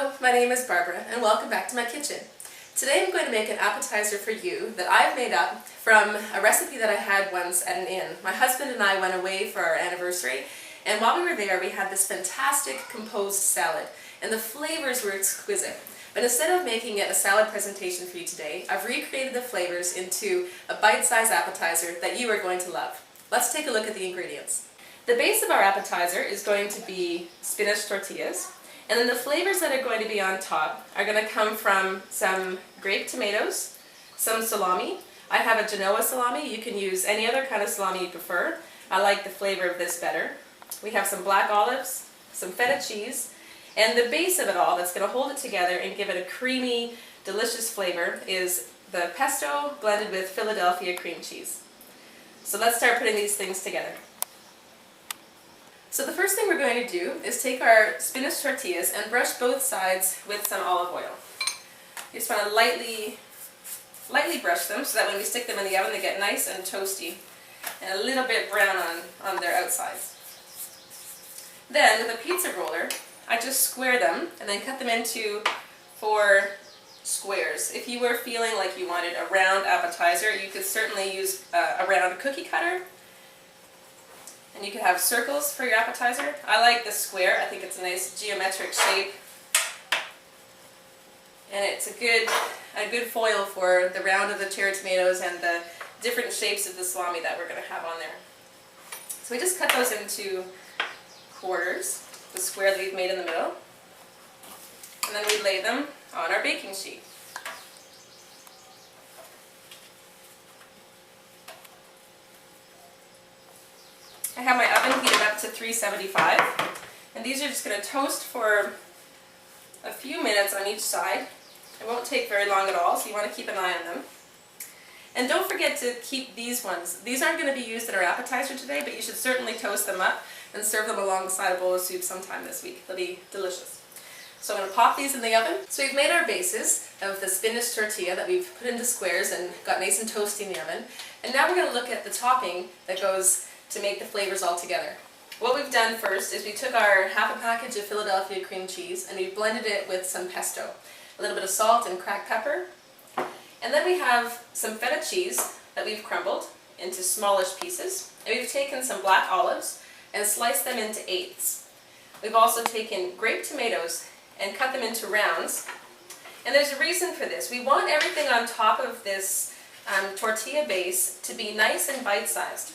Hello, my name is Barbara and welcome back to my kitchen. Today I'm going to make an appetizer for you that I've made up from a recipe that I had once at an inn. My husband and I went away for our anniversary, and while we were there we had this fantastic composed salad, and the flavors were exquisite. But instead of making it a salad presentation for you today, I've recreated the flavors into a bite-sized appetizer that you are going to love. Let's take a look at the ingredients. The base of our appetizer is going to be spinach tortillas. And then the flavors that are going to be on top are going to come from some grape tomatoes, some salami. I have a Genoa salami. You can use any other kind of salami you prefer. I like the flavor of this better. We have some black olives, some feta cheese, and the base of it all that's going to hold it together and give it a creamy, delicious flavor is the pesto blended with Philadelphia cream cheese. So let's start putting these things together. So the first thing we're going to do is take our spinach tortillas and brush both sides with some olive oil. You just want to lightly brush them so that when we stick them in the oven they get nice and toasty and a little bit brown on their outsides. Then with a pizza roller, I just square them and then cut them into 4 squares. If you were feeling like you wanted a round appetizer, you could certainly use a round cookie cutter. And you can have circles for your appetizer. I like the square. I think it's a nice geometric shape. And it's a good foil for the round of the cherry tomatoes and the different shapes of the salami that we're going to have on there. So we just cut those into quarters, the square that we've made in the middle. And then we lay them on our baking sheet. I have my oven heated up to 375, and these are just going to toast for a few minutes on each side. It won't take very long at all, so you want to keep an eye on them. And don't forget to keep these ones. These aren't going to be used in our appetizer today, but you should certainly toast them up and serve them alongside a bowl of soup sometime this week. They'll be delicious. So I'm going to pop these in the oven. So we've made our bases of the spinach tortilla that we've put into squares and got nice and toasty in the oven. And now we're going to look at the topping that goes to make the flavors all together. What we've done first is we took our half a package of Philadelphia cream cheese and we blended it with some pesto, a little bit of salt and cracked pepper, and then we have some feta cheese that we've crumbled into smallish pieces, and we've taken some black olives and sliced them into eighths. We've also taken grape tomatoes and cut them into rounds, and there's a reason for this. We want everything on top of this tortilla base to be nice and bite-sized.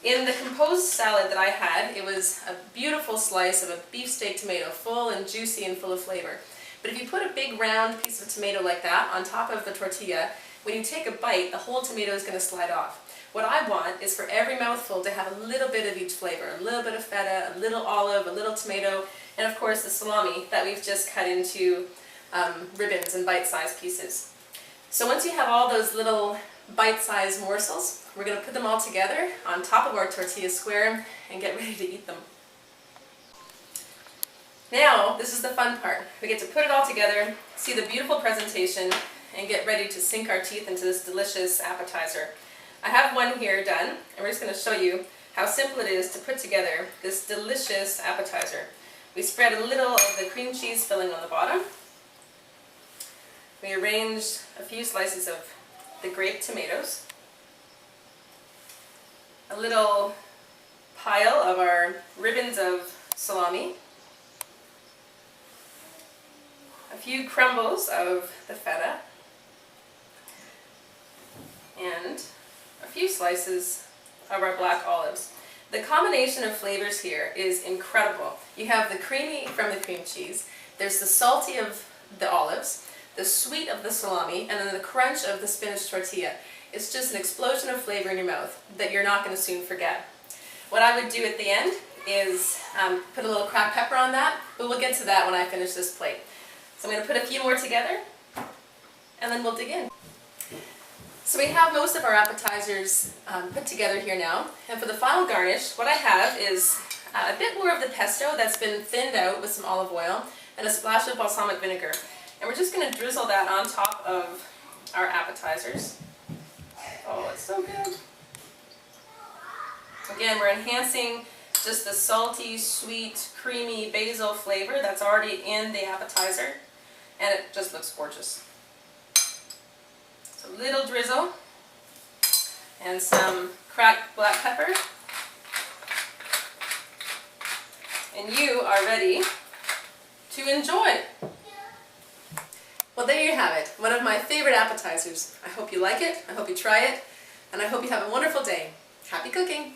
In the composed salad that I had, it was a beautiful slice of a beefsteak tomato, full and juicy and full of flavor. But if you put a big round piece of tomato like that on top of the tortilla, when you take a bite, the whole tomato is going to slide off. What I want is for every mouthful to have a little bit of each flavor, a little bit of feta, a little olive, a little tomato, and of course the salami that we've just cut into ribbons and bite-sized pieces. So once you have all those little bite-sized morsels, we're going to put them all together on top of our tortilla square and get ready to eat them. Now, this is the fun part. We get to put it all together, see the beautiful presentation, and get ready to sink our teeth into this delicious appetizer. I have one here done, and we're just going to show you how simple it is to put together this delicious appetizer. We spread a little of the cream cheese filling on the bottom. We arranged a few slices of the grape tomatoes, a little pile of our ribbons of salami, a few crumbles of the feta, and a few slices of our black olives. The combination of flavors here is incredible. You have the creamy from the cream cheese, there's the salty of the olives, the sweet of the salami, and then the crunch of the spinach tortilla. It's just an explosion of flavor in your mouth that you're not going to soon forget. What I would do at the end is put a little cracked pepper on that, but we'll get to that when I finish this plate. So I'm going to put a few more together, and then we'll dig in. So we have most of our appetizers put together here now, and for the final garnish, what I have is a bit more of the pesto that's been thinned out with some olive oil and a splash of balsamic vinegar. And we're just going to drizzle that on top of our appetizers. Oh, it's so good. Again, we're enhancing just just the salty, sweet, creamy basil flavor that's already in the appetizer, and it just looks gorgeous. So a little drizzle and some cracked black pepper, and you are ready to enjoy. Well, there you have it, one of my favorite appetizers. I hope you like it, I hope you try it, and I hope you have a wonderful day. Happy cooking!